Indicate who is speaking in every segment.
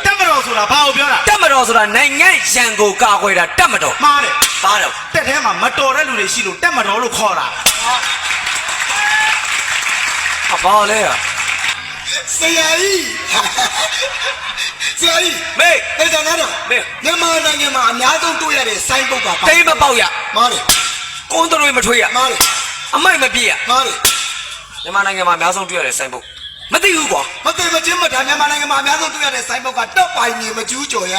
Speaker 1: တက်မတော်ဆိုတာဘာကိုပြောတာ
Speaker 2: တက်မတော်ဆိုတာနိုင်ငံရန်ကိုကာကွယ်တာတက်မတော်
Speaker 1: မှားတယ်
Speaker 2: ပါတော့
Speaker 1: တက်ထဲမှာမတော်တဲ့လူတွေရှိလို့တက်မတော်လို့ခေါ်တာ
Speaker 2: ဘာလဲ
Speaker 3: ဆရာကြီးဆရာကြီး
Speaker 2: မေး
Speaker 3: အဲ့ဒါကတော့
Speaker 2: မေး
Speaker 3: မြန်မာနိုင်ငံမှာအများဆုံးတွေ့ရတဲ့စိုင်းပုတ်က
Speaker 2: တိမ်မပေါက်ရ
Speaker 3: မားတယ်
Speaker 2: ကုန်းတွေမထွေးရ
Speaker 3: မားတယ်
Speaker 2: အမိုက်မပြေးရ
Speaker 3: မားတယ်
Speaker 2: မြန်မာနိုင်ငံမှာအများဆုံးတွေ့ရတဲ့စိုင်းပုတ်မသိဘူးကွာ
Speaker 3: မသိမချင်းမထားမြန်မာနိုင်ငံမှာအများဆုံးတွေ့ရတဲ့စိုင်းပုတ်ကတောက်ပိုင်နေမကျူးကျော်ရ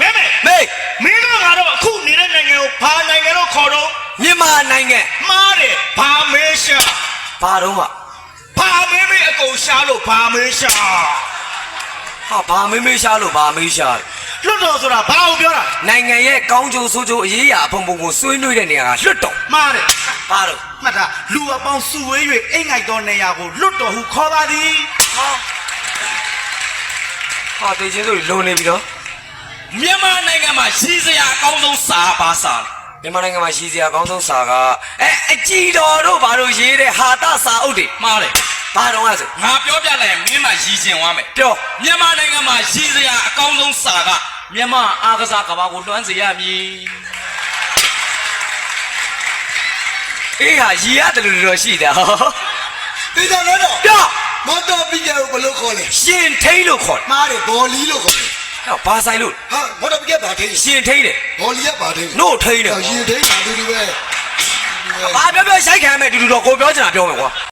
Speaker 1: မဲမဲ
Speaker 2: မေး
Speaker 1: မင်းတို့ကတော့အခုနေတဲ့နိုင်ငံကိုဘာနိုင်ငံလို့ခေါ်တော့
Speaker 2: မြန်မာနိုင်ငံ
Speaker 1: မှားတယ်ဘာမေးရှာ
Speaker 2: ဘာတော့ဟာ
Speaker 1: ဘာမေးမေးအကုန်ရှာလို့ဘာမေးရှာ
Speaker 2: ဘာမေးမေးရှာလို့ဘာမေးရှာ
Speaker 1: လွတ်တော်ဆိုတာဘာကိုပြောတာ
Speaker 2: နိုင်ငံရဲ့ကောင်းကျိုးဆိုးကျိုးအရေးအရာအဖုံဖုံကိုဆွေးနွေးတဲ့နေရာကလွတ်တော်
Speaker 1: မှားတယ်
Speaker 2: ဘာတော့
Speaker 1: မှတ်တာလူအပေါင်းစုဝေး၍အိမ်ငိုက်သောနေရာကိုလွတ်တော်ဟုခေါ်ပါသည်
Speaker 2: ဟာတေချင်းတို့လုံနေပြီတော့
Speaker 4: မြန်မာနိုင်ငံမှာရှိစရာအကောင်းဆုံးစာပါစာ
Speaker 2: မြန်မာနိုင်ငံမှာရှိစရာအကောင်းဆုံးစာကအကြည်တော်တို့ဘာလို့ရေးတဲ့ဟာတစာအုပ်တွေ
Speaker 4: မှားတယ်
Speaker 2: ဘာတော့လဲဆို
Speaker 4: ငါပြောပြလိုက်ရင်မင်းမှရည်ကျင်သွားမယ်
Speaker 2: ပြော
Speaker 4: မြန်မာနိုင်ငံမှာရှိစရာအကောင်းဆုံးစာကမြန်မာအားကစားကဘာကိုလွှမ်းစေရမည်
Speaker 2: အေးဟာရည်ရတယ်လို့တော့ရှိတယ်ဟော
Speaker 3: ဒီကြတော့
Speaker 2: ပြော
Speaker 3: မော်တော်ပီကယ်ကိုဘယ်လိုခေါ်လဲ
Speaker 2: ရှင်ထိန်လို့ခေါ်တယ်
Speaker 3: မားတယ်ဘော်လီလို့ခေါ်တယ်
Speaker 2: ဟောဘာဆိုင်လို့
Speaker 3: ဟာမော်တော်ပီကယ်ဘာထိန်း
Speaker 2: ရှင်ထိန်တယ်
Speaker 3: ဘော်လီကဘာထိန်း
Speaker 2: နို့ထိန်တယ်
Speaker 3: ရင်ထိန်းတာတူတူပဲ
Speaker 2: ဘာပြောရိုက်ခံမယ်တူတူတော့ကိုပြောချင်တာပြောမယ်ကွာ